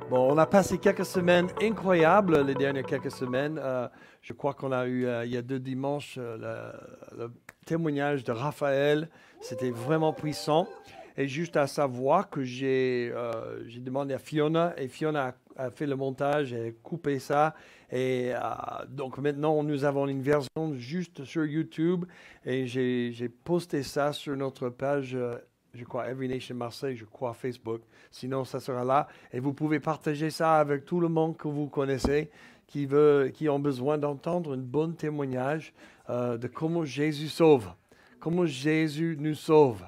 Bon, on a passé quelques semaines incroyables, les dernières quelques semaines. Je crois qu'on a eu, il y a 2 dimanches, le témoignage de Raphaël. C'était vraiment puissant. Et juste à savoir que j'ai demandé à Fiona, et Fiona a fait le montage et coupé ça. Et donc maintenant, nous avons une version juste sur YouTube. Et j'ai posté ça sur notre page, je crois, Every Nation Marseille, je crois, Facebook. Sinon, ça sera là. Et vous pouvez partager ça avec tout le monde que vous connaissez, qui ont besoin d'entendre un bon témoignage de comment Jésus sauve, comment Jésus nous sauve.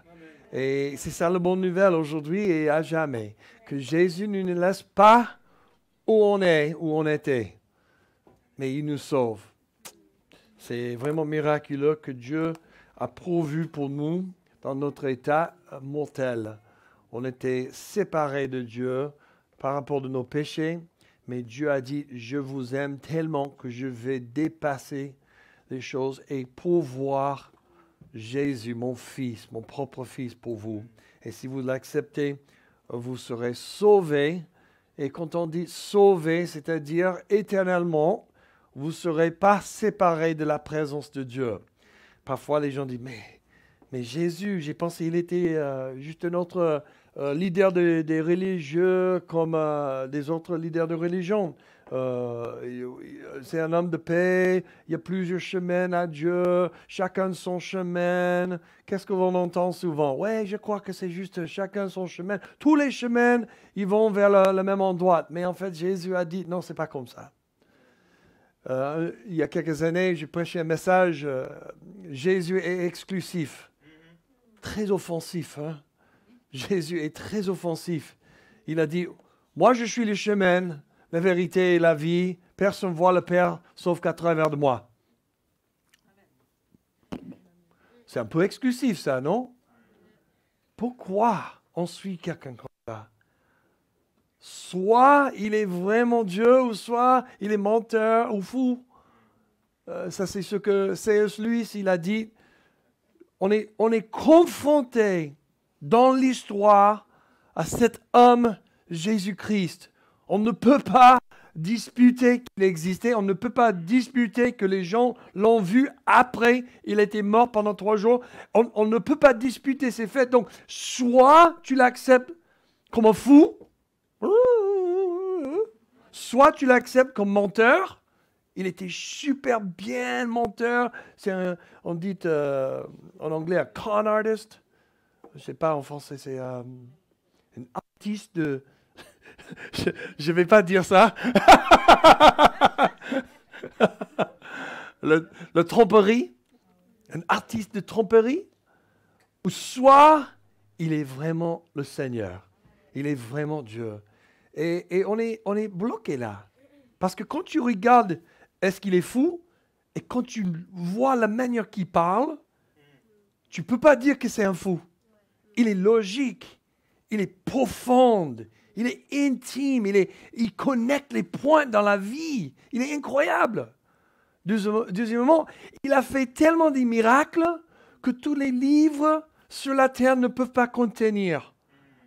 Et c'est ça la bonne nouvelle aujourd'hui et à jamais, que Jésus ne nous laisse pas où on est, où on était, mais il nous sauve. C'est vraiment miraculeux que Dieu a pourvu pour nous dans notre état mortel. On était séparés de Dieu par rapport à nos péchés, mais Dieu a dit, je vous aime tellement que je vais dépasser les choses et pourvoir Jésus, mon fils, mon propre fils pour vous. Et si vous l'acceptez, vous serez sauvés. Et quand on dit sauvés, c'est-à-dire éternellement, vous ne serez pas séparés de la présence de Dieu. Parfois, les gens disent, mais Jésus, j'ai pensé qu'il était juste un autre leader des religieux comme des autres leaders de religion. C'est un homme de paix, il y a plusieurs chemins à Dieu, chacun son chemin. Qu'est-ce que l'on entend souvent? Ouais, je crois que c'est juste chacun son chemin. Tous les chemins, ils vont vers le même endroit. Mais en fait, Jésus a dit, non, c'est pas comme ça. Il y a quelques années, j'ai prêché un message, Jésus est exclusif. Très offensif. Hein? Jésus est très offensif. Il a dit, moi je suis le chemin, la vérité et la vie. Personne ne voit le Père sauf qu'à travers de moi. C'est un peu exclusif ça, non? Pourquoi on suit quelqu'un comme ça? Soit il est vraiment Dieu, ou soit il est menteur ou fou. Ça c'est ce que C.S. Lewis il a dit. On est confronté dans l'histoire à cet homme Jésus-Christ. On ne peut pas disputer qu'il existait. On ne peut pas disputer que les gens l'ont vu après. Il était mort pendant 3 jours. On ne peut pas disputer ces faits. Donc, soit tu l'acceptes comme un fou, soit tu l'acceptes comme menteur. Il était super bien menteur. On dit en anglais un con artist. Je ne sais pas en français, c'est un artiste de... je ne vais pas dire ça. le tromperie. Un artiste de tromperie. Ou soit il est vraiment le Seigneur. Il est vraiment Dieu. Et on est bloqué là. Parce que quand tu regardes, est-ce qu'il est fou? Et quand tu vois la manière qu'il parle, tu ne peux pas dire que c'est un fou. Il est logique, il est profond, il est intime, il connecte les points dans la vie. Il est incroyable. Deuxièmement, il a fait tellement de miracles que tous les livres sur la terre ne peuvent pas contenir,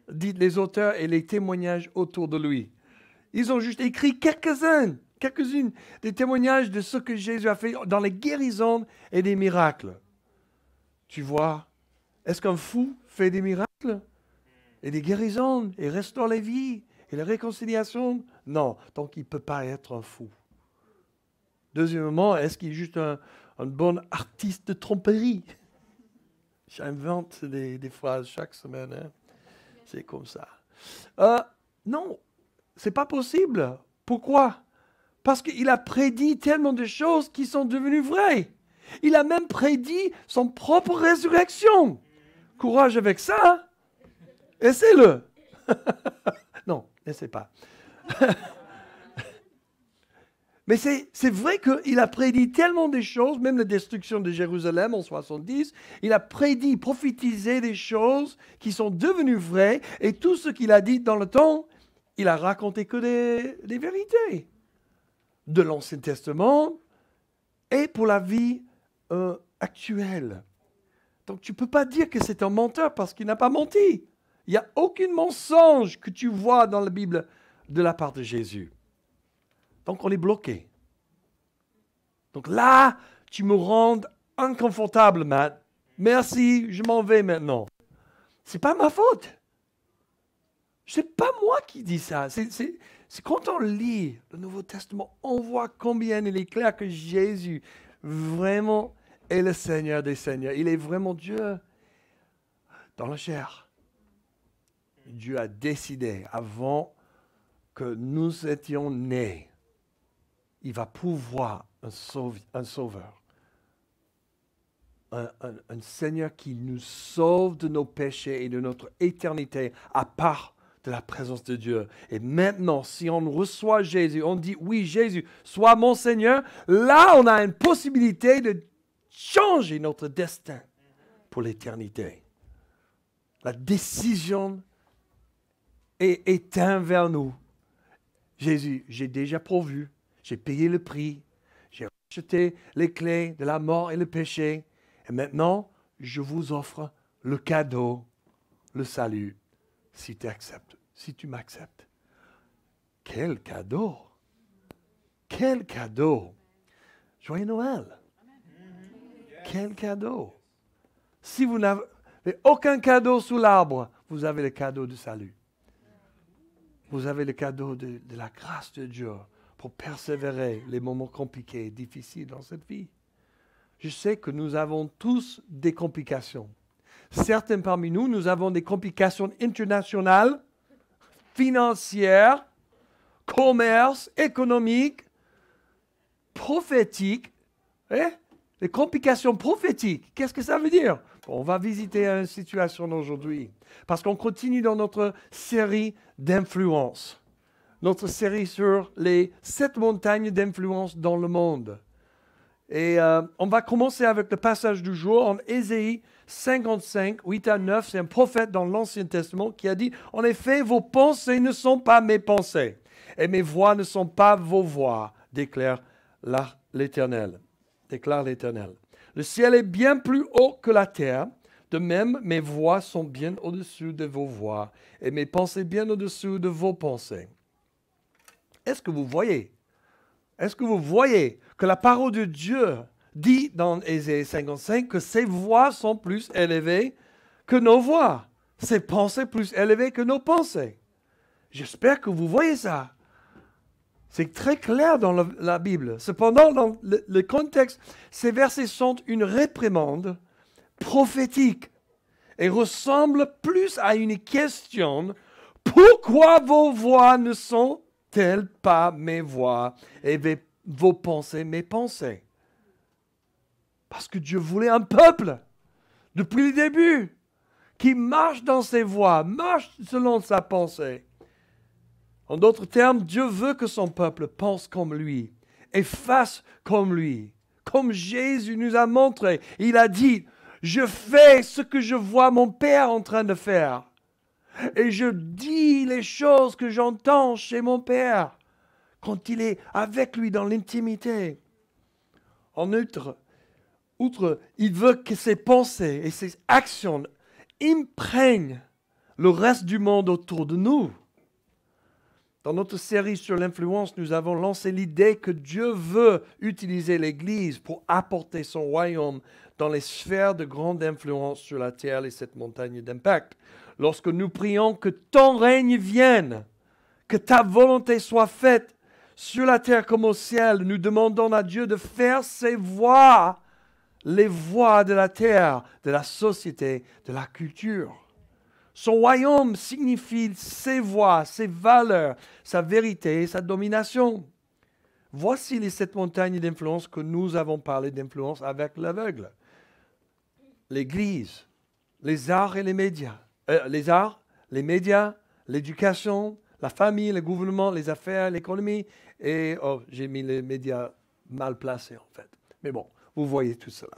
disent les auteurs et les témoignages autour de lui. Ils ont juste écrit quelques-unes des témoignages de ce que Jésus a fait dans les guérisons et des miracles. Tu vois, est-ce qu'un fou fait des miracles et des guérisons et restaure les vies et la réconciliation? Non, donc il ne peut pas être un fou. Deuxièmement, est-ce qu'il est juste un bon artiste de tromperie? J'invente des phrases chaque semaine. Hein? C'est comme ça. Non, c'est pas possible. Pourquoi? Parce qu'il a prédit tellement de choses qui sont devenues vraies. Il a même prédit son propre résurrection. Courage avec ça. Hein? Essaie-le. Non, n'essaie pas. Mais c'est vrai qu'il a prédit tellement de choses, même la destruction de Jérusalem en 70. Il a prédit, prophétisé des choses qui sont devenues vraies. Et tout ce qu'il a dit dans le temps, il a raconté que des vérités. De l'Ancien Testament et pour la vie actuelle. Donc tu ne peux pas dire que c'est un menteur parce qu'il n'a pas menti. Il n'y a aucun mensonge que tu vois dans la Bible de la part de Jésus. Donc on est bloqué. Donc là, tu me rends inconfortable, Matt. Merci, je m'en vais maintenant. C'est pas ma faute. C'est pas moi qui dis ça. C'est quand on lit le Nouveau Testament, on voit combien il est clair que Jésus vraiment est le Seigneur des Seigneurs. Il est vraiment Dieu dans la chair. Dieu a décidé avant que nous étions nés, il va pouvoir un sauveur. Un Seigneur qui nous sauve de nos péchés et de notre éternité à part de la présence de Dieu. Et maintenant, si on reçoit Jésus, on dit, oui, Jésus, sois mon Seigneur, là, on a une possibilité de changer notre destin pour l'éternité. La décision est envers nous. Jésus, j'ai déjà pourvu, j'ai payé le prix, j'ai racheté les clés de la mort et le péché. Et maintenant, je vous offre le cadeau, le salut, si tu acceptes, si tu m'acceptes. Quel cadeau! Quel cadeau! Joyeux Noël! Quel cadeau! Si vous n'avez aucun cadeau sous l'arbre, vous avez le cadeau du salut. Vous avez le cadeau de la grâce de Dieu pour persévérer les moments compliqués et difficiles dans cette vie. Je sais que nous avons tous des complications. Certains parmi nous, nous avons des complications internationales, financières, commerce, économiques, prophétiques. Les complications prophétiques, qu'est-ce que ça veut dire? On va visiter une situation aujourd'hui, parce qu'on continue dans notre série d'influence, notre série sur les 7 montagnes d'influence dans le monde. Et on va commencer avec le passage du jour en Ésaïe 55, 8 à 9. C'est un prophète dans l'Ancien Testament qui a dit « En effet, vos pensées ne sont pas mes pensées, et mes voix ne sont pas vos voix, déclare l'Éternel. » Déclare l'Éternel. « Le ciel est bien plus haut que la terre, de même mes voix sont bien au-dessus de vos voix, et mes pensées bien au-dessus de vos pensées. » Est-ce que vous voyez? Est-ce que vous voyez que la parole de Dieu dit dans Ésaïe 55 que ses voix sont plus élevées que nos voix, ses pensées plus élevées que nos pensées? J'espère que vous voyez ça. C'est très clair dans la Bible. Cependant, dans le contexte, ces versets sont une réprimande prophétique et ressemblent plus à une question. Pourquoi vos voix ne sont-elles pas mes voix et vos pensées mes pensées? Parce que Dieu voulait un peuple, depuis le début, qui marche dans ses voies, marche selon sa pensée. En d'autres termes, Dieu veut que son peuple pense comme lui et fasse comme lui, comme Jésus nous a montré. Il a dit, je fais ce que je vois mon Père en train de faire. Et je dis les choses que j'entends chez mon Père quand il est avec lui dans l'intimité. En outre, il veut que ses pensées et ses actions imprègnent le reste du monde autour de nous. Dans notre série sur l'influence, nous avons lancé l'idée que Dieu veut utiliser l'Église pour apporter son royaume dans les sphères de grande influence sur la terre, les 7 montagnes d'impact. Lorsque nous prions que ton règne vienne, que ta volonté soit faite sur la terre comme au ciel, nous demandons à Dieu de faire ses voix, les voix de la terre, de la société, de la culture. Son royaume signifie ses voix, ses valeurs, sa vérité et sa domination. Voici les 7 montagnes d'influence que nous avons parlé d'influence avec l'aveugle. L'Église, les arts et les médias. Les arts, les médias, l'éducation, la famille, le gouvernement, les affaires, l'économie. Et, j'ai mis les médias mal placés en fait. Mais bon, vous voyez tout cela.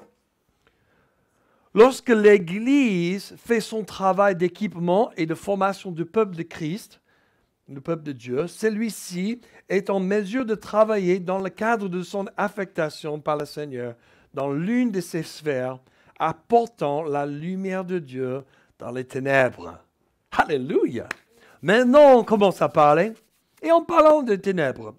Lorsque l'Église fait son travail d'équipement et de formation du peuple de Christ, le peuple de Dieu, celui-ci est en mesure de travailler dans le cadre de son affectation par le Seigneur dans l'une de ses sphères, apportant la lumière de Dieu dans les ténèbres. Alléluia! Maintenant, on commence à parler Et en parlant des ténèbres,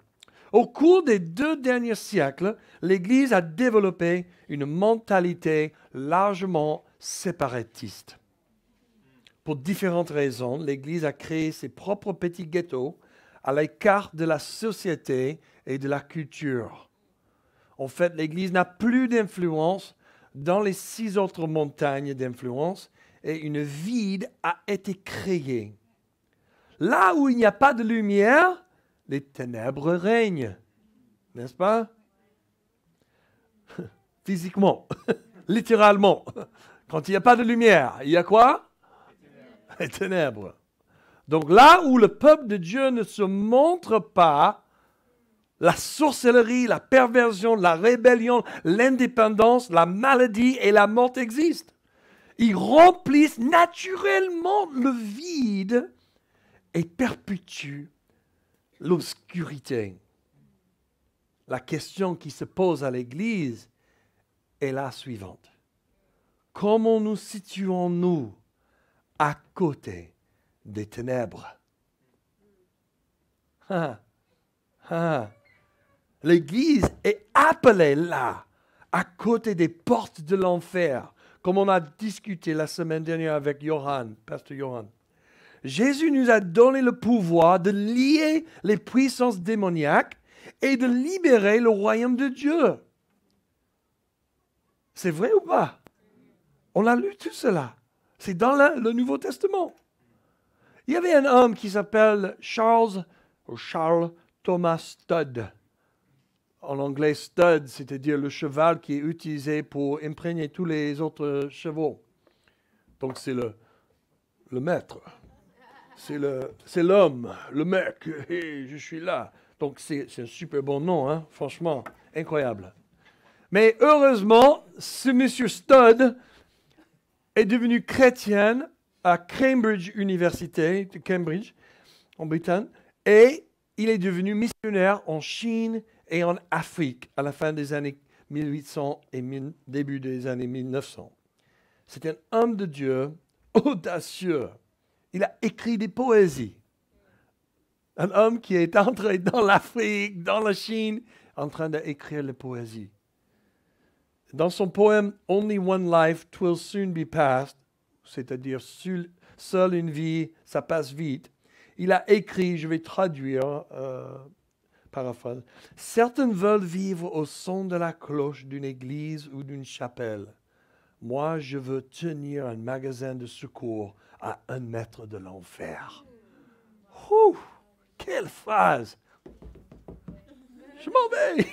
au cours des 2 derniers siècles, l'Église a développé une mentalité largement séparatiste. Pour différentes raisons, l'Église a créé ses propres petits ghettos à l'écart de la société et de la culture. En fait, l'Église n'a plus d'influence dans les 6 autres montagnes d'influence et une vide a été créée. Là où il n'y a pas de lumière, les ténèbres règnent. N'est-ce pas? Physiquement, littéralement. Quand il n'y a pas de lumière, il y a quoi? Les ténèbres. Donc là où le peuple de Dieu ne se montre pas, la sorcellerie, la perversion, la rébellion, l'indépendance, la maladie et la mort existent. Ils remplissent naturellement le vide et perpétuent l'obscurité. La question qui se pose à l'Église est la suivante. Comment nous situons-nous à côté des ténèbres? L'Église est appelée là, à côté des portes de l'enfer, comme on a discuté la semaine dernière avec Johan, Pasteur Johan. Jésus nous a donné le pouvoir de lier les puissances démoniaques et de libérer le royaume de Dieu. C'est vrai ou pas? On a lu tout cela. C'est dans le Nouveau Testament. Il y avait un homme qui s'appelle Charles Thomas Studd. En anglais, stud, c'est-à-dire le cheval qui est utilisé pour imprégner tous les autres chevaux. Donc c'est le maître. C'est l'homme, le mec. Hey, je suis là. Donc c'est un super bon nom, hein? Franchement, incroyable. Mais heureusement, ce monsieur Studd est devenu chrétien à Cambridge University, de Cambridge, en Bretagne, et il est devenu missionnaire en Chine et en Afrique à la fin des années 1800 et début des années 1900. C'est un homme de Dieu audacieux. Il a écrit des poésies. Un homme qui est entré dans l'Afrique, dans la Chine, en train d'écrire les poésies. Dans son poème « Only one life, 'twill soon be past », c'est-à-dire « Seule une vie, ça passe vite », il a écrit, je vais traduire, paraphrase, « Certains veulent vivre au son de la cloche d'une église ou d'une chapelle. Moi, je veux tenir un magasin de secours à 1 mètre de l'enfer. » Ouh, quelle phrase! Je m'en vais!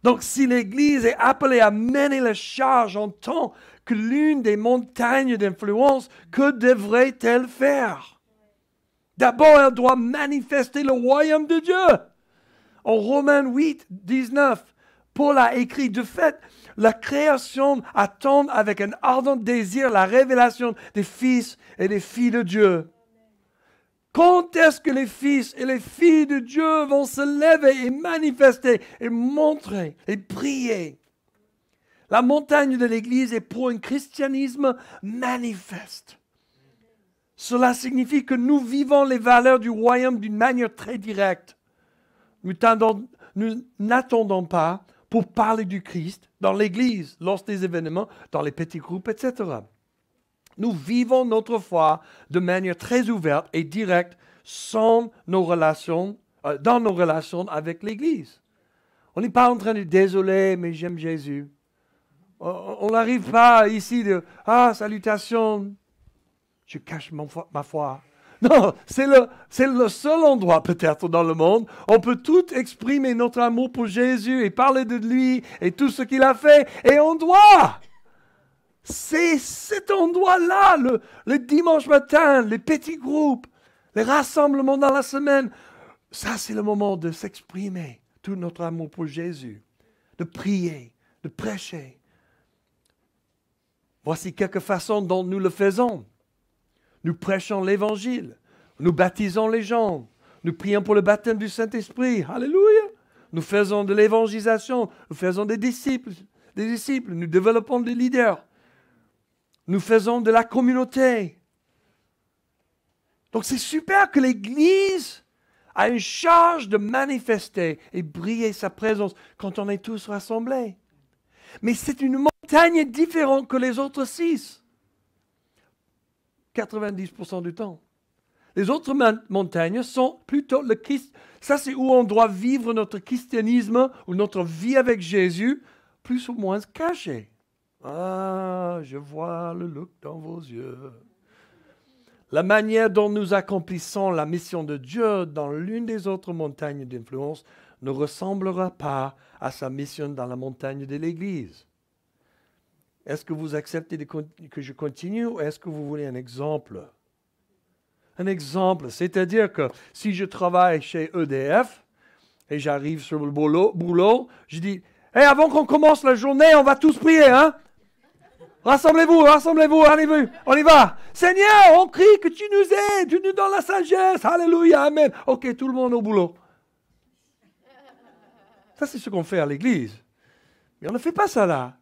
Donc, si l'Église est appelée à mener la charge en tant que l'une des montagnes d'influence, que devrait-elle faire? D'abord, elle doit manifester le royaume de Dieu. En Romains 8, 19, Paul a écrit, de fait, la création attend avec un ardent désir la révélation des fils et des filles de Dieu. Quand est-ce que les fils et les filles de Dieu vont se lever et manifester et montrer et prier? La montagne de l'Église est pour un christianisme manifeste. Cela signifie que nous vivons les valeurs du royaume d'une manière très directe. Nous n'attendons pas pour parler du Christ dans l'Église, lors des événements, dans les petits groupes, etc. Nous vivons notre foi de manière très ouverte et directe dans nos relations avec l'Église. On n'est pas en train de dire « Désolé, mais j'aime Jésus ». On n'arrive pas ici de « Ah, salutations, je cache ma foi ». Non, c'est le seul endroit peut-être dans le monde. On peut tout exprimer notre amour pour Jésus et parler de lui et tout ce qu'il a fait. Et on doit. C'est cet endroit-là, le dimanche matin, les petits groupes, les rassemblements dans la semaine. Ça, c'est le moment de s'exprimer tout notre amour pour Jésus, de prier, de prêcher. Voici quelques façons dont nous le faisons. Nous prêchons l'Évangile, nous baptisons les gens, nous prions pour le baptême du Saint-Esprit. Alléluia! Nous faisons de l'évangélisation, nous faisons des disciples, nous développons des leaders. Nous faisons de la communauté. Donc c'est super que l'Église a une charge de manifester et briller sa présence quand on est tous rassemblés. Mais c'est une montagne différente que les autres 6. 90% du temps. Les autres montagnes sont plutôt le Christ. Ça, c'est où on doit vivre notre christianisme ou notre vie avec Jésus, plus ou moins caché. Ah, je vois le look dans vos yeux. La manière dont nous accomplissons la mission de Dieu dans l'une des autres montagnes d'influence ne ressemblera pas à sa mission dans la montagne de l'Église. Est-ce que vous acceptez que je continue ou est-ce que vous voulez un exemple? Un exemple, c'est-à-dire que si je travaille chez EDF et j'arrive sur le boulot, je dis « Hey, avant qu'on commence la journée, on va tous prier, hein? Rassemblez-vous, allez, on y va. Seigneur, on crie que tu nous aides, tu nous donnes la sagesse. Alléluia, amen. Ok, tout le monde au boulot. » Ça, c'est ce qu'on fait à l'église. Mais on ne fait pas ça là.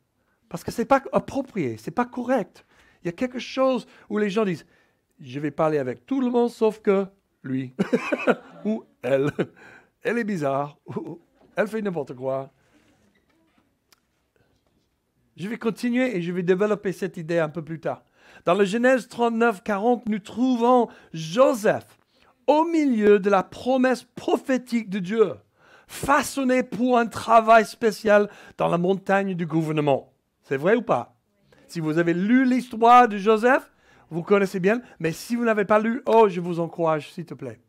Parce que ce n'est pas approprié, ce n'est pas correct. Il y a quelque chose où les gens disent, je vais parler avec tout le monde sauf que lui ou elle. Elle est bizarre, ou elle fait n'importe quoi. Je vais continuer et je vais développer cette idée un peu plus tard. Dans le Genèse 39-40, nous trouvons Joseph au milieu de la promesse prophétique de Dieu, façonné pour un travail spécial dans la montagne du gouvernement. C'est vrai ou pas? Si vous avez lu l'histoire de Joseph, vous connaissez bien, mais si vous n'avez pas lu, oh, je vous encourage, s'il te plaît.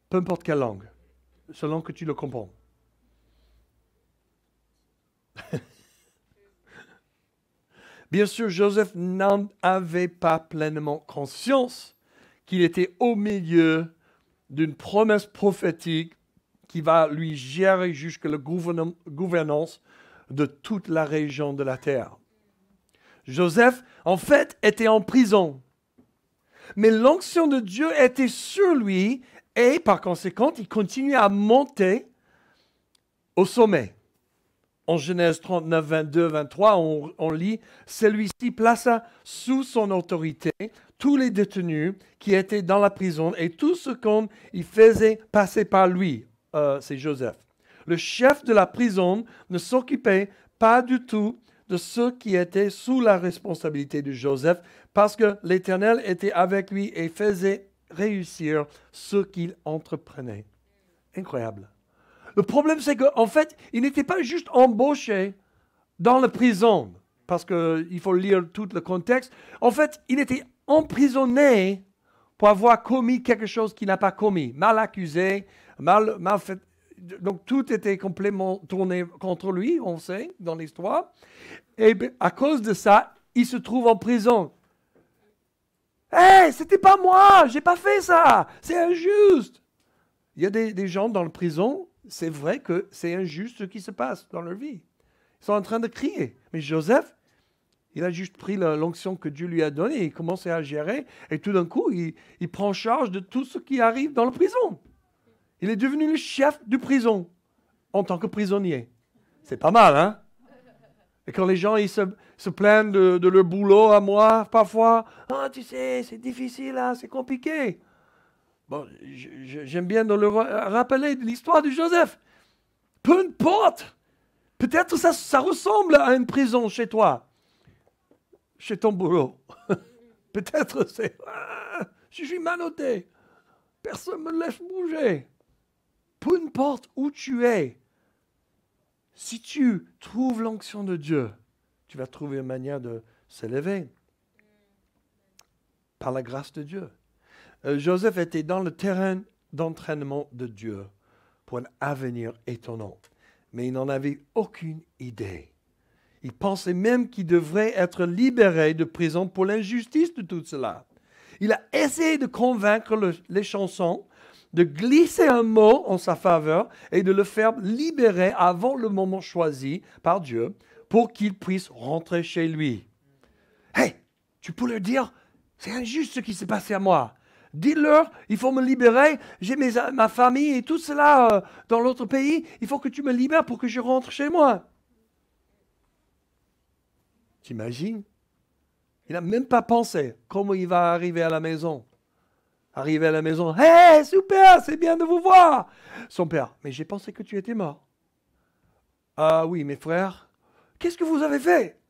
Peu importe quelle langue, selon que tu le comprends. Bien sûr, Joseph n'en avait pas pleinement conscience qu'il était au milieu d'une promesse prophétique qui va lui gérer jusqu'à la gouvernance de toute la région de la terre. Joseph, en fait, était en prison. Mais l'onction de Dieu était sur lui et, par conséquent, il continuait à monter au sommet. En Genèse 39, 22, 23, on lit « Celui-ci plaça sous son autorité tous les détenus qui étaient dans la prison et tout ce qu'on y faisait passer par lui. » C'est Joseph. Le chef de la prison ne s'occupait pas du tout de ceux qui étaient sous la responsabilité de Joseph parce que l'Éternel était avec lui et faisait réussir ce qu'il entreprenait. Incroyable. Le problème, c'est qu'en fait, il n'était pas juste embauché dans la prison, parce qu'il faut lire tout le contexte. En fait, il était emprisonné pour avoir commis quelque chose qu'il n'a pas commis, mal accusé, mal fait. Donc, tout était complètement tourné contre lui, on sait, dans l'histoire. Et à cause de ça, il se trouve en prison. « Hey, c'était pas moi, j'ai pas fait ça, c'est injuste. » Il y a des gens dans la prison, c'est vrai que c'est injuste ce qui se passe dans leur vie. Ils sont en train de crier. Mais Joseph, il a juste pris l'onction que Dieu lui a donnée, il commençait à gérer, et tout d'un coup, il prend charge de tout ce qui arrive dans la prison. Il est devenu le chef du prison, en tant que prisonnier. C'est pas mal, hein? Et quand les gens ils se plaignent de leur boulot à moi, parfois, « Ah, tu sais, c'est difficile, hein, c'est compliqué. » Bon, j'aime bien de le rappeler de l'histoire de Joseph. Peu importe. Peut-être ça ressemble à une prison chez toi, chez ton boulot. Peut-être c'est, je suis menotté. Personne ne me laisse bouger. Peu importe où tu es, si tu trouves l'onction de Dieu, tu vas trouver une manière de s'élever par la grâce de Dieu. Joseph était dans le terrain d'entraînement de Dieu pour un avenir étonnant. Mais il n'en avait aucune idée. Il pensait même qu'il devrait être libéré de prison pour l'injustice de tout cela. Il a essayé de convaincre les chansons, de glisser un mot en sa faveur et de le faire libérer avant le moment choisi par Dieu pour qu'il puisse rentrer chez lui. « Hey, tu peux leur dire, c'est injuste ce qui s'est passé à moi. Dis-leur, il faut me libérer, j'ai ma famille et tout cela dans l'autre pays, il faut que tu me libères pour que je rentre chez moi. » T'imagines? Il n'a même pas pensé comment il va arriver à la maison. Arrivé à la maison, « Hey, super, c'est bien de vous voir !» Son père, « Mais j'ai pensé que tu étais mort. »« Ah oui, mes frères, qu'est-ce que vous avez fait ?»«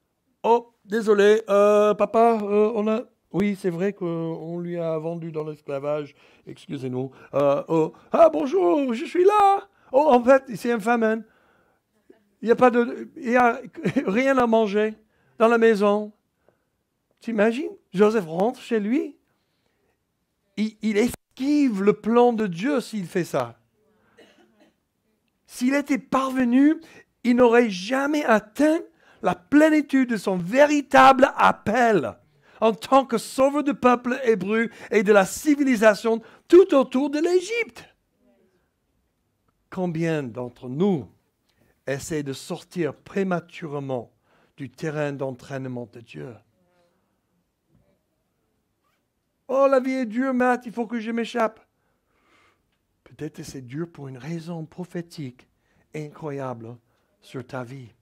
Oh, désolé, papa, on a... Oui, c'est vrai qu'on lui a vendu dans l'esclavage, excusez-nous. Oh, ah bonjour, je suis là. Oh, en fait, c'est un famine. Il n'y a rien à manger dans la maison. T'imagines? Joseph rentre chez lui. Il esquive le plan de Dieu s'il fait ça. S'il était parvenu, il n'aurait jamais atteint la plénitude de son véritable appel en tant que sauveur du peuple hébreu et de la civilisation tout autour de l'Égypte. Combien d'entre nous essaient de sortir prématurément du terrain d'entraînement de Dieu? Oh, la vie est dure, Matt, il faut que je m'échappe. Peut-être que c'est dur pour une raison prophétique incroyable sur ta vie.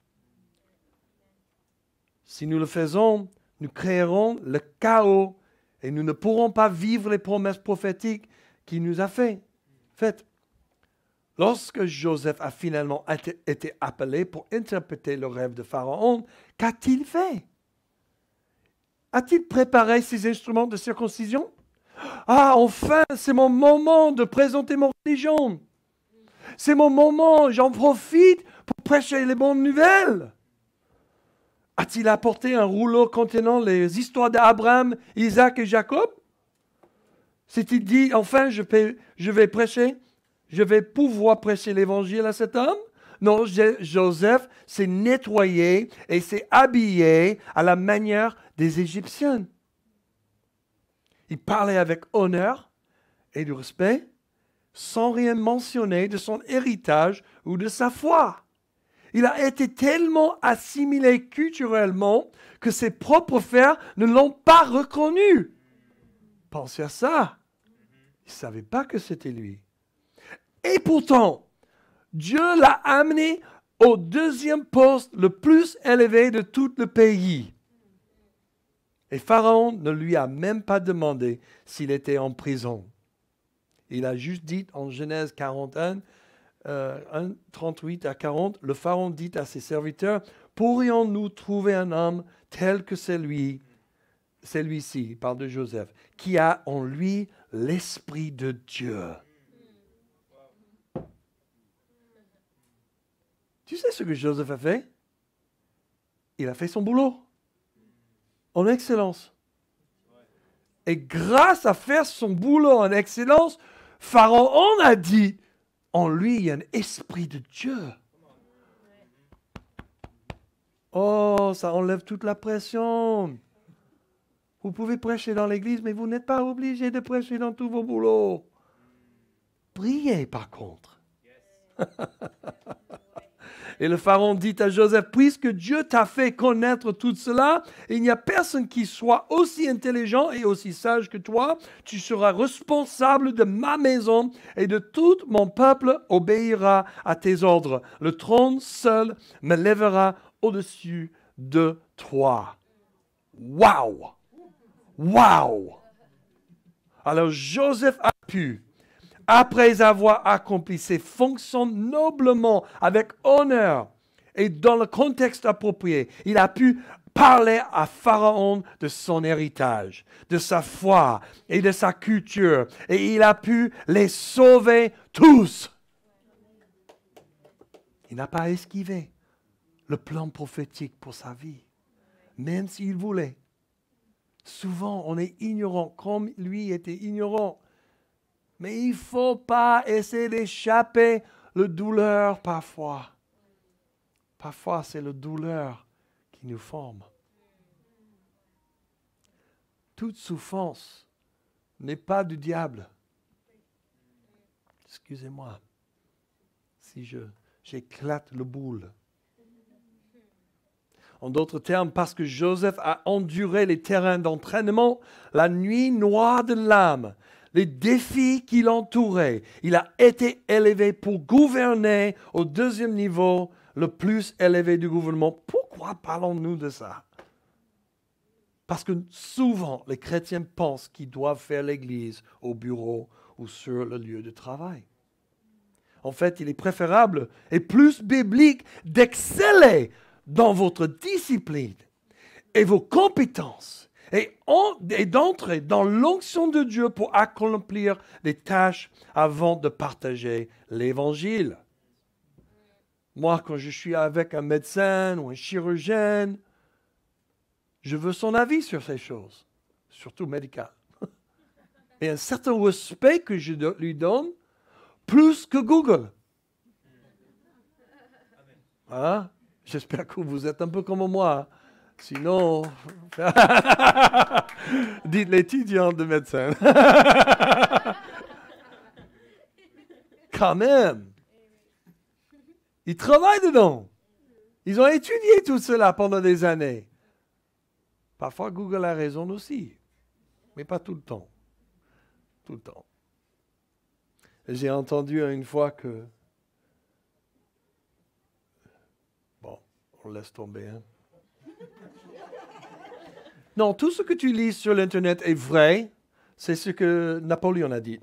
Si nous le faisons, nous créerons le chaos et nous ne pourrons pas vivre les promesses prophétiques qu'il nous a faites. Lorsque Joseph a finalement été appelé pour interpréter le rêve de Pharaon, qu'a-t-il fait? A-t-il préparé ses instruments de circoncision? Ah, enfin, c'est mon moment de présenter mon religion. C'est mon moment, j'en profite pour prêcher les bonnes nouvelles. A-t-il apporté un rouleau contenant les histoires d'Abraham, Isaac et Jacob? S'est-il dit, enfin, je vais prêcher, je vais pouvoir prêcher l'évangile à cet homme? Non, Joseph s'est nettoyé et s'est habillé à la manière des Égyptiens. Il parlait avec honneur et du respect, sans rien mentionner de son héritage ou de sa foi. Il a été tellement assimilé culturellement que ses propres frères ne l'ont pas reconnu. Pensez à ça. Il ne savait pas que c'était lui. Et pourtant, Dieu l'a amené au deuxième poste le plus élevé de tout le pays. Et Pharaon ne lui a même pas demandé s'il était en prison. Il a juste dit en Genèse 41, 38 à 40, le Pharaon dit à ses serviteurs, « Pourrions-nous trouver un homme tel que celui-ci, il parle de Joseph, qui a en lui l'Esprit de Dieu. » Tu sais ce que Joseph a fait? Il a fait son boulot en excellence. Et grâce à faire son boulot en excellence, Pharaon a dit, en lui, il y a un esprit de Dieu. Oh, ça enlève toute la pression. Vous pouvez prêcher dans l'église, mais vous n'êtes pas obligé de prêcher dans tous vos boulots. Priez par contre. Et le Pharaon dit à Joseph, puisque Dieu t'a fait connaître tout cela, il n'y a personne qui soit aussi intelligent et aussi sage que toi. Tu seras responsable de ma maison et de tout mon peuple obéira à tes ordres. Le trône seul me lèvera au-dessus de toi. Waouh! Waouh! Alors Joseph a pu, après avoir accompli ses fonctions noblement, avec honneur et dans le contexte approprié, il a pu parler à Pharaon de son héritage, de sa foi et de sa culture. Et il a pu les sauver tous. Il n'a pas esquivé le plan prophétique pour sa vie, même s'il voulait. Souvent, on est ignorant, comme lui était ignorant. Mais il ne faut pas essayer d'échapper la douleur parfois. Parfois, c'est la douleur qui nous forme. Toute souffrance n'est pas du diable. Excusez-moi si j'éclate le boule. En d'autres termes, parce que Joseph a enduré les terrains d'entraînement, la nuit noire de l'âme, les défis qui l'entouraient, il a été élevé pour gouverner au deuxième niveau, le plus élevé du gouvernement. Pourquoi parlons-nous de ça? Parce que souvent, les chrétiens pensent qu'ils doivent faire l'Église au bureau ou sur le lieu de travail. En fait, il est préférable et plus biblique d'exceller dans votre discipline et vos compétences et d'entrer dans l'onction de Dieu pour accomplir des tâches avant de partager l'Évangile. Moi, quand je suis avec un médecin ou un chirurgien, je veux son avis sur ces choses, surtout médicales. Et un certain respect que je lui donne, plus que Google. Hein? J'espère que vous êtes un peu comme moi. Sinon, dites l'étudiant de médecin. Quand même. Ils travaillent dedans. Ils ont étudié tout cela pendant des années. Parfois, Google a raison aussi. Mais pas tout le temps. Tout le temps. J'ai entendu une fois que... Bon, on laisse tomber. Hein? Non, tout ce que tu lis sur l'Internet est vrai. C'est ce que Napoléon a dit.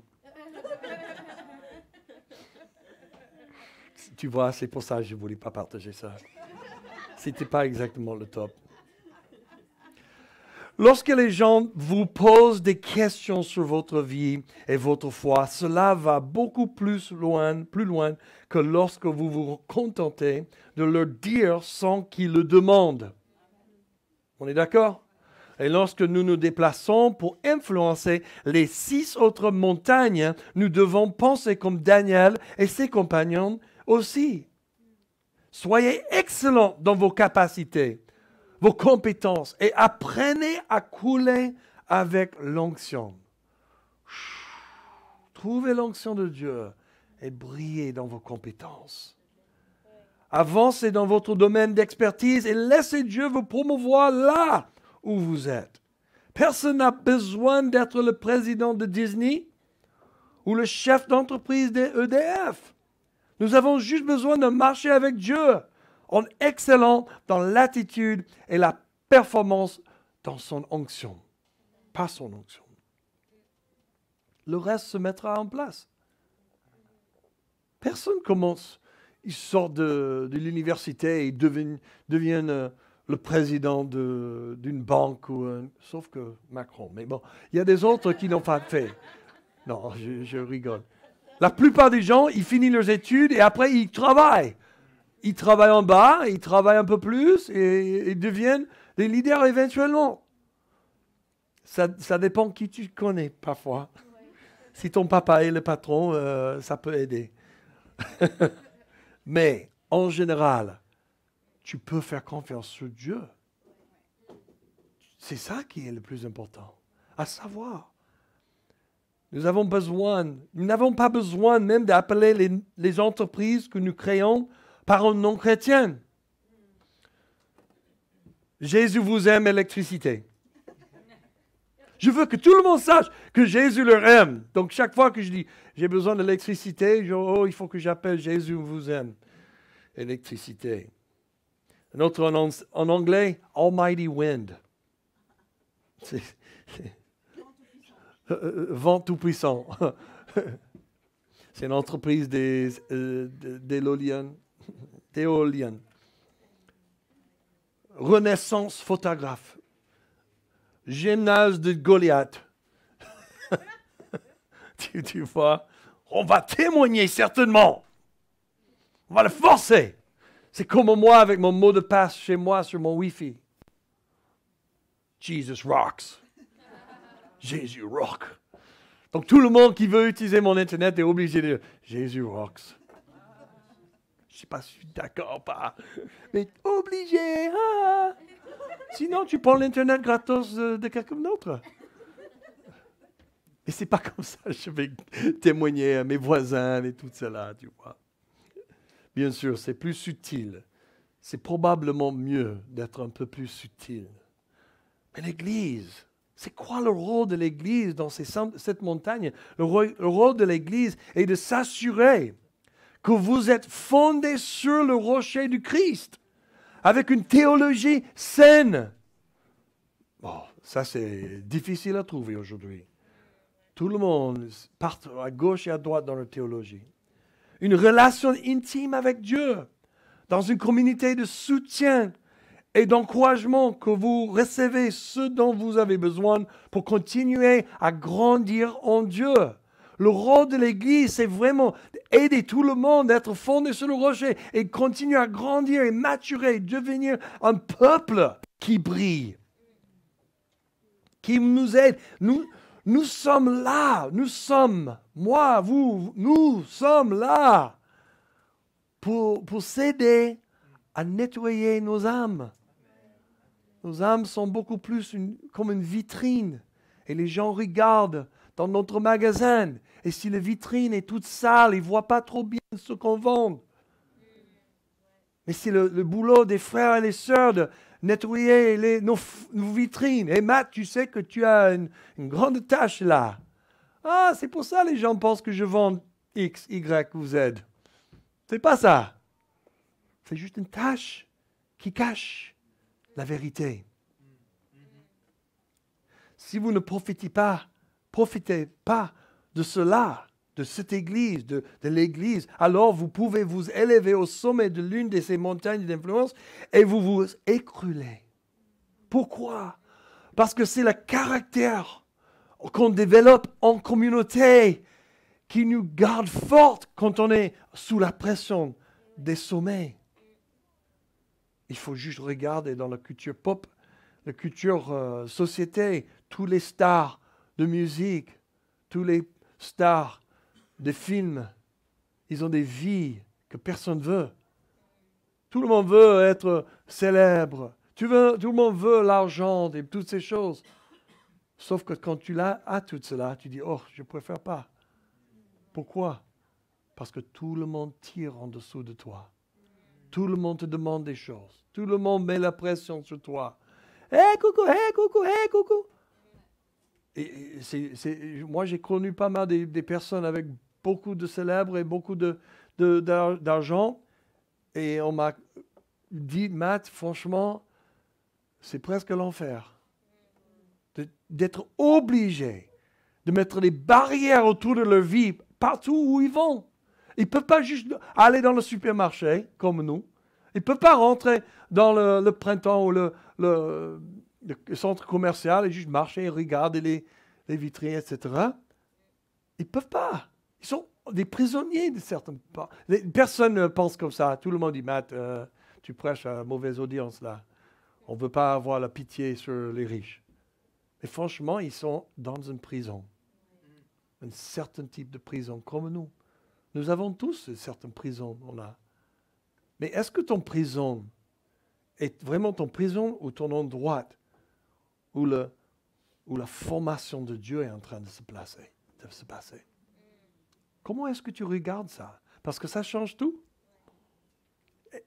Tu vois, c'est pour ça que je ne voulais pas partager ça. Ce n'était pas exactement le top. Lorsque les gens vous posent des questions sur votre vie et votre foi, cela va beaucoup plus loin que lorsque vous vous contentez de leur dire sans qu'ils le demandent. On est d'accord? Et lorsque nous nous déplaçons pour influencer les 6 autres montagnes, nous devons penser comme Daniel et ses compagnons aussi. Soyez excellents dans vos capacités, vos compétences et apprenez à couler avec l'onction. Trouvez l'onction de Dieu et brillez dans vos compétences. Avancez dans votre domaine d'expertise et laissez Dieu vous promouvoir là où vous êtes. Personne n'a besoin d'être le président de Disney ou le chef d'entreprise des EDF. Nous avons juste besoin de marcher avec Dieu en excellant dans l'attitude et la performance dans son onction, pas son onction. Le reste se mettra en place. Personne commence, ils sortent de l'université et deviennent le président d'une banque, sauf que Macron. Mais bon, il y a des autres qui n'ont pas fait. Non, je rigole. La plupart des gens, ils finissent leurs études et après, ils travaillent. Ils travaillent en bas, ils travaillent un peu plus et ils deviennent des leaders éventuellement. Ça dépend qui tu connais parfois. Si ton papa est le patron, ça peut aider. Mais en général, tu peux faire confiance sur Dieu. C'est ça qui est le plus important, à savoir. Nous n'avons pas besoin même d'appeler les entreprises que nous créons par un nom chrétien. Jésus vous aime, électricité. Je veux que tout le monde sache que Jésus leur aime. Donc chaque fois que je dis j'ai besoin d'électricité, il faut que j'appelle Jésus vous aime. Électricité. Un autre en anglais, Almighty Wind. Vent tout-puissant. C'est une entreprise d'éoliennes. Renaissance photographe. Gymnase de Goliath. tu vois, on va témoigner certainement. On va le forcer. C'est comme moi avec mon mot de passe chez moi sur mon Wi-Fi. Jesus rocks. Jésus rock. Donc tout le monde qui veut utiliser mon Internet est obligé de dire Jésus rocks. Je ne sais pas si je suis d'accord ou pas. Mais obligé. Ah. Sinon, tu prends l'Internet gratos de quelqu'un d'autre. Et c'est pas comme ça que je vais témoigner à mes voisins et tout cela, tu vois. Bien sûr, c'est plus subtil. C'est probablement mieux d'être un peu plus subtil. Mais l'Église, c'est quoi le rôle de l'Église dans cette montagne? Le rôle de l'Église est de s'assurer que vous êtes fondés sur le rocher du Christ, avec une théologie saine. Bon, Ça, c'est difficile à trouver aujourd'hui. Tout le monde part à gauche et à droite dans la théologie. Une relation intime avec Dieu, dans une communauté de soutien et d'encouragement que vous recevez ce dont vous avez besoin pour continuer à grandir en Dieu. Le rôle de l'Église, c'est vraiment d'aider tout le monde à être fondé sur le rocher et continuer à grandir et maturer, devenir un peuple qui brille, qui nous aide. Nous sommes là, moi, vous, nous sommes là pour s'aider à nettoyer nos âmes. Nos âmes sont beaucoup plus comme une vitrine. Et les gens regardent dans notre magasin. Et si la vitrine est toute sale, ils ne voient pas trop bien ce qu'on vend. Mais c'est le boulot des frères et des sœurs de nettoyer nos vitrines. Et Matt, tu sais que tu as une grande tâche là. Ah, c'est pour ça que les gens pensent que je vends X, Y ou Z. C'est pas ça. C'est juste une tâche qui cache la vérité. Si vous ne profitez pas de cela, de cette église, de l'église, alors vous pouvez vous élever au sommet de l'une de ces montagnes d'influence et vous vous écroulez. Pourquoi? Parce que c'est le caractère qu'on développe en communauté qui nous garde forte quand on est sous la pression des sommets. Il faut juste regarder dans la culture pop, la culture société, tous les stars de musique, tous les stars de films, ils ont des vies que personne ne veut. Tout le monde veut être célèbre. Tout le monde veut l'argent et toutes ces choses. Sauf que quand tu as tout cela, tu dis, oh, je ne préfère pas. Pourquoi? Parce que tout le monde tire en dessous de toi. Tout le monde te demande des choses. Tout le monde met la pression sur toi. Hé, coucou, hé, coucou, hé, coucou. Et moi, j'ai connu pas mal des personnes avec beaucoup de célèbres et beaucoup d'argent. Et on m'a dit, Matt, franchement, c'est presque l'enfer. D'être obligé de mettre des barrières autour de leur vie partout où ils vont. Ils ne peuvent pas juste aller dans le supermarché comme nous. Ils ne peuvent pas rentrer dans le printemps ou le centre commercial et juste marcher et regarder les vitrines, etc. Ils ne peuvent pas. Ils sont des prisonniers de certaines parts. Personne ne pense comme ça. Tout le monde dit, Matt, tu prêches à mauvaise audience là. On ne veut pas avoir la pitié sur les riches. Mais franchement, ils sont dans une prison. Un certain type de prison, comme nous. Nous avons tous certaines prisons. Mais est-ce que ton prison est vraiment ton prison ou ton endroit où la formation de Dieu est en train de se passer? Comment est-ce que tu regardes ça? Parce que ça change tout.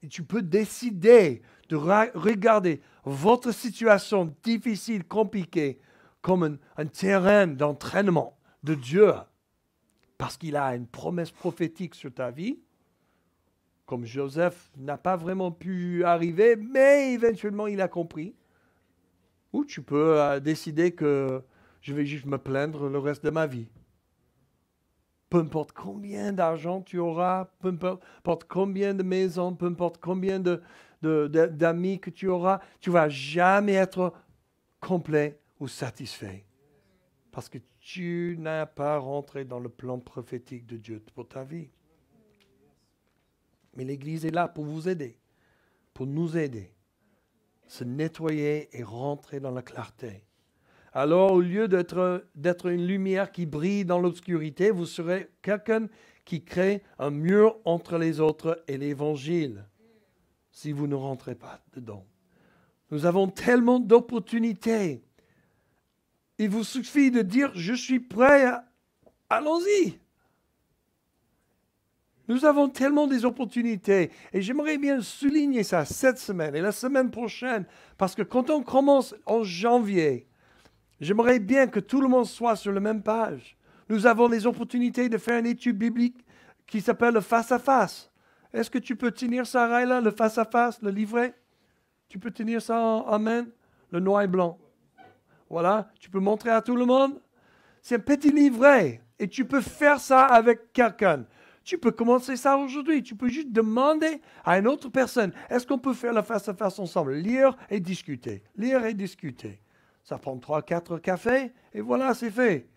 Et tu peux décider de regarder votre situation difficile, compliquée, comme un terrain d'entraînement de Dieu. Parce qu'il a une promesse prophétique sur ta vie. Comme Joseph n'a pas vraiment pu arriver, mais éventuellement il a compris. Ou tu peux décider que je vais juste me plaindre le reste de ma vie. Peu importe combien d'argent tu auras, peu importe combien de maisons, peu importe combien d'amis que tu auras, tu ne vas jamais être complet ou satisfait. Parce que tu n'as pas rentré dans le plan prophétique de Dieu pour ta vie. Mais l'Église est là pour vous aider, pour nous aider, se nettoyer et rentrer dans la clarté. Alors, au lieu d'être une lumière qui brille dans l'obscurité, vous serez quelqu'un qui crée un mur entre les autres et l'Évangile, si vous ne rentrez pas dedans. Nous avons tellement d'opportunités. Il vous suffit de dire, je suis prêt, allons-y. Nous avons tellement des opportunités et j'aimerais bien souligner ça cette semaine et la semaine prochaine parce que quand on commence en janvier, j'aimerais bien que tout le monde soit sur la même page. Nous avons les opportunités de faire une étude biblique qui s'appelle le face-à-face. Est-ce que tu peux tenir ça, Raila, le face-à-face, le livret? Tu peux tenir ça en main? Le noir et blanc. Voilà, tu peux montrer à tout le monde. C'est un petit livret et tu peux faire ça avec quelqu'un. Tu peux commencer ça aujourd'hui. Tu peux juste demander à une autre personne, est-ce qu'on peut faire la face-à-face ensemble? Lire et discuter. Lire et discuter. Ça prend 3-4 cafés et voilà, c'est fait.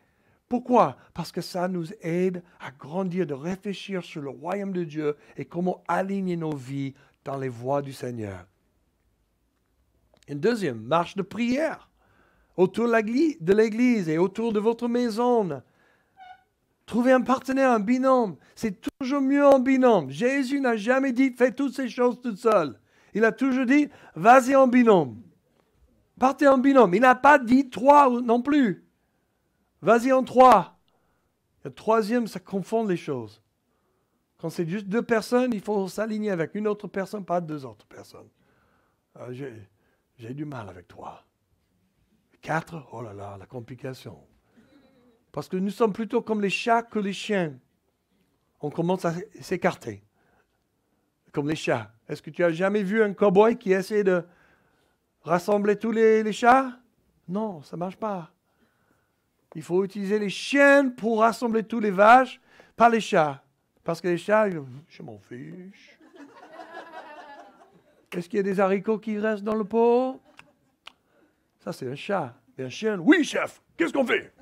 Pourquoi? Parce que ça nous aide à grandir, de réfléchir sur le royaume de Dieu et comment aligner nos vies dans les voies du Seigneur. Une deuxième, marche de prière autour de l'église et autour de votre maison. Trouvez un partenaire, un binôme. C'est toujours mieux en binôme. Jésus n'a jamais dit fais toutes ces choses tout seul. Il a toujours dit vas-y en binôme. Partez en binôme. Il n'a pas dit 3 non plus. Vas-y en 3. Le troisième, ça confond les choses. Quand c'est juste 2 personnes, il faut s'aligner avec une autre personne, pas 2 autres personnes. J'ai du mal avec 3. 4, oh là là, la complication. Parce que nous sommes plutôt comme les chats que les chiens. On commence à s'écarter. Comme les chats. Est-ce que tu as jamais vu un cow-boy qui essaie de rassembler tous les chats? Non, ça ne marche pas. Il faut utiliser les chiens pour rassembler tous les vaches, pas les chats. Parce que les chats, je m'en fiche. Est-ce qu'il y a des haricots qui restent dans le pot? Ça, c'est un chat. Et un chien, oui, chef, qu'est-ce qu'on fait?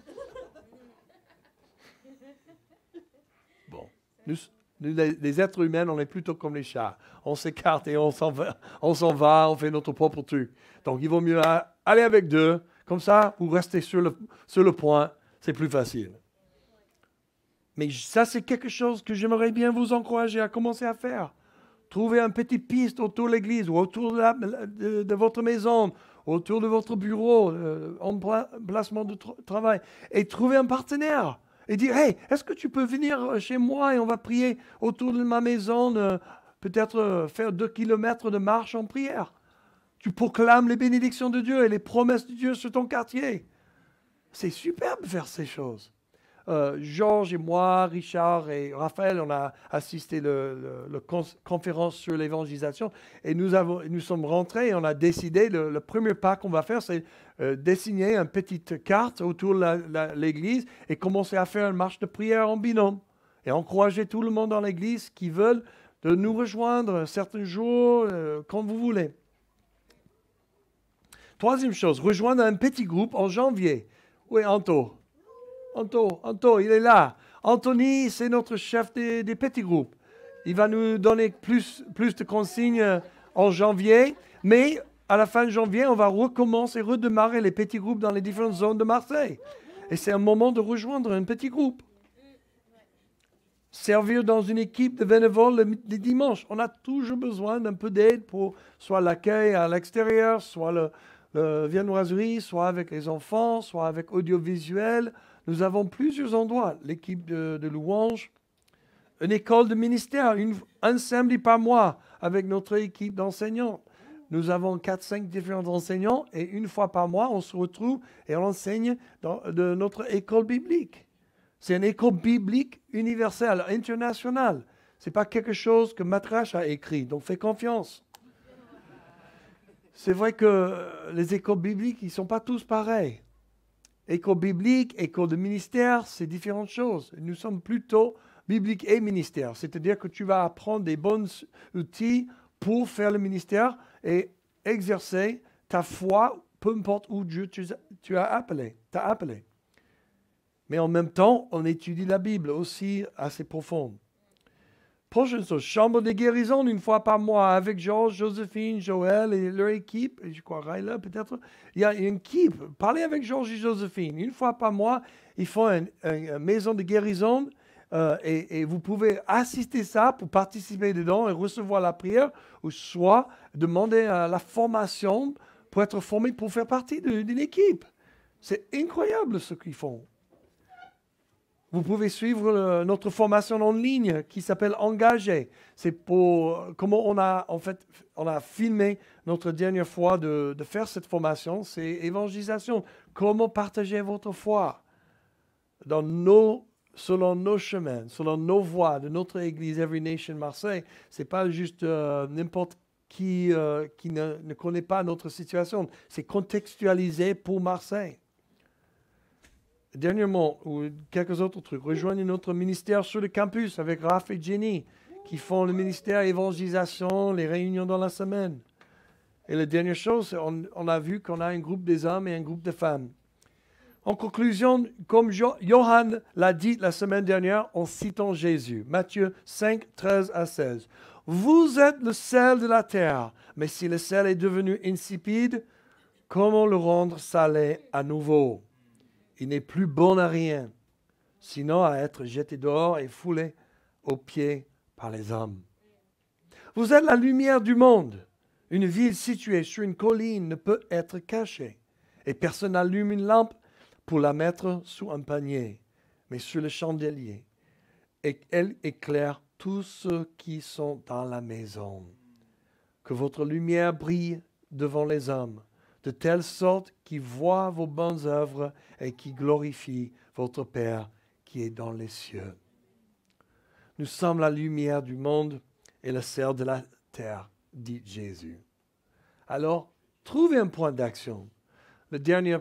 Bon, nous, les êtres humains, on est plutôt comme les chats. On s'écarte et on s'en va, on fait notre propre truc. Donc, il vaut mieux aller avec 2. Comme ça, vous restez sur le point, c'est plus facile. Mais ça, c'est quelque chose que j'aimerais bien vous encourager à commencer à faire. Trouvez une petite piste autour de l'église ou autour de votre maison, autour de votre bureau, emplacement de travail, et trouvez un partenaire. Et dire, hey, est-ce que tu peux venir chez moi et on va prier autour de ma maison, peut-être faire 2 kilomètres de marche en prière. Tu proclames les bénédictions de Dieu et les promesses de Dieu sur ton quartier. C'est superbe de faire ces choses. Georges et moi, Richard et Raphaël, on a assisté la conférence sur l'évangélisation et nous sommes rentrés et on a décidé, le premier pas qu'on va faire, c'est dessiner une petite carte autour de l'église et commencer à faire une marche de prière en binôme et encourager tout le monde dans l'église qui veulent de nous rejoindre certains jours, quand vous voulez. Troisième chose, rejoindre un petit groupe en janvier. Oui, Anto, il est là. Anthony, c'est notre chef des petits groupes. Il va nous donner plus de consignes en janvier, mais à la fin de janvier, on va redémarrer les petits groupes dans les différentes zones de Marseille. Et c'est un moment de rejoindre un petit groupe. Servir dans une équipe de bénévoles les dimanches. On a toujours besoin d'un peu d'aide pour soit l'accueil à l'extérieur, soit le viennoiserie, soit avec les enfants, soit avec audiovisuel. Nous avons plusieurs endroits. L'équipe de louange, une école de ministère, un samedi par mois avec notre équipe d'enseignants. Nous avons 4-5 différents enseignants et une fois par mois, on se retrouve et on enseigne de notre école biblique. C'est une école biblique universelle, internationale. Ce n'est pas quelque chose que Matrache a écrit, donc fais confiance. C'est vrai que les écoles bibliques, ils ne sont pas tous pareils. École biblique, école de ministère, c'est différentes choses. Nous sommes plutôt biblique et ministère. C'est-à-dire que tu vas apprendre des bons outils pour faire le ministère et exercer ta foi, peu importe où Dieu tu as appelé. Mais en même temps, on étudie la Bible aussi assez profonde. Prochaine chose, chambre de guérison une fois par mois avec Georges, Joséphine, Joël et leur équipe. Et je crois Raila peut-être. Il y a une équipe. Parlez avec Georges et Joséphine. Une fois par mois, ils font une maison de guérison et vous pouvez assister ça pour participer dedans et recevoir la prière ou soit demander la formation pour être formé pour faire partie d'une équipe. C'est incroyable ce qu'ils font. Vous pouvez suivre notre formation en ligne qui s'appelle Engagé. C'est pour comment on a filmé notre dernière fois de faire cette formation. C'est évangélisation. Comment partager votre foi selon nos chemins, selon nos voies de notre église Every Nation Marseille. C'est pas juste n'importe qui ne connaît pas notre situation. C'est contextualisé pour Marseille. Dernièrement, ou quelques autres trucs, rejoignez notre ministère sur le campus avec Raph et Jenny, qui font le ministère évangélisation, les réunions dans la semaine. Et la dernière chose, on a vu qu'on a un groupe des hommes et un groupe de femmes. En conclusion, comme Johann l'a dit la semaine dernière en citant Jésus, Matthieu 5, 13 à 16. Vous êtes le sel de la terre, mais si le sel est devenu insipide, comment le rendre salé à nouveau? Il n'est plus bon à rien, sinon à être jeté dehors et foulé aux pieds par les hommes. Vous êtes la lumière du monde. Une ville située sur une colline ne peut être cachée, et personne n'allume une lampe pour la mettre sous un panier, mais sur le chandelier, et elle éclaire tous ceux qui sont dans la maison. Que votre lumière brille devant les hommes, de telle sorte qu'ils voient vos bonnes œuvres et qui glorifient votre Père qui est dans les cieux. Nous sommes la lumière du monde et le sel de la terre, dit Jésus. Alors, trouvez un point d'action. Le dernier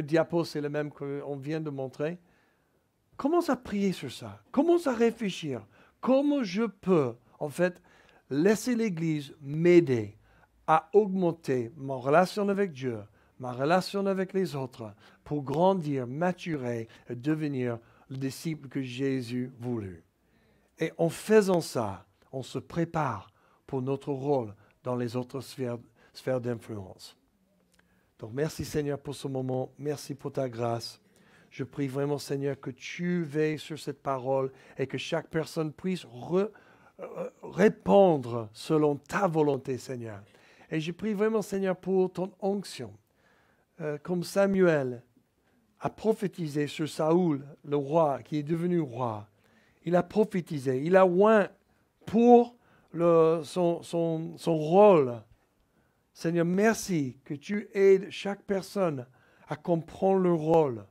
diapo, c'est le même qu'on vient de montrer. Commence à prier sur ça. Commence à réfléchir. Comment je peux, en fait, laisser l'Église m'aider à augmenter ma relation avec Dieu, ma relation avec les autres, pour grandir, maturer et devenir le disciple que Jésus voulut. Et en faisant ça, on se prépare pour notre rôle dans les autres sphères d'influence. Donc merci Seigneur pour ce moment, merci pour ta grâce. Je prie vraiment Seigneur que tu veilles sur cette parole et que chaque personne puisse répondre selon ta volonté Seigneur. Et je prie vraiment, Seigneur, pour ton onction. Comme Samuel a prophétisé sur Saoul, le roi, qui est devenu roi. Il a prophétisé, il a oint pour son rôle. Seigneur, merci que tu aides chaque personne à comprendre leur rôle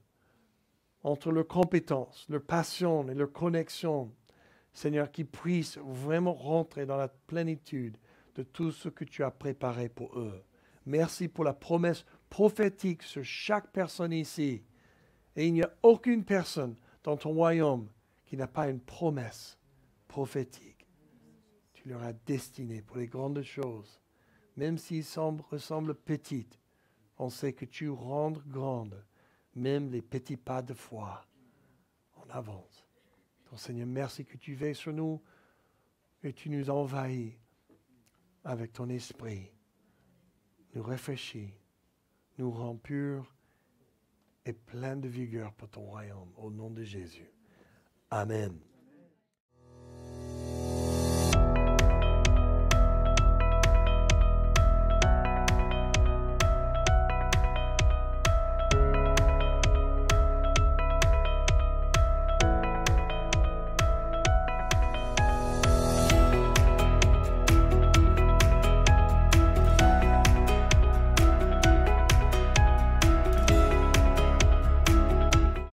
entre leurs compétences, leurs passions et leurs connexions. Seigneur, qu'ils puissent vraiment rentrer dans la plénitude de tout ce que tu as préparé pour eux. Merci pour la promesse prophétique sur chaque personne ici. Et il n'y a aucune personne dans ton royaume qui n'a pas une promesse prophétique. Tu leur as destiné pour les grandes choses. Même s'ils ressemblent petites, on sait que tu rends grandes, même les petits pas de foi. On avance. Donc Seigneur, merci que tu veilles sur nous et tu nous envahis avec ton esprit, nous réfléchis, nous rend purs et pleins de vigueur pour ton royaume, au nom de Jésus. Amen.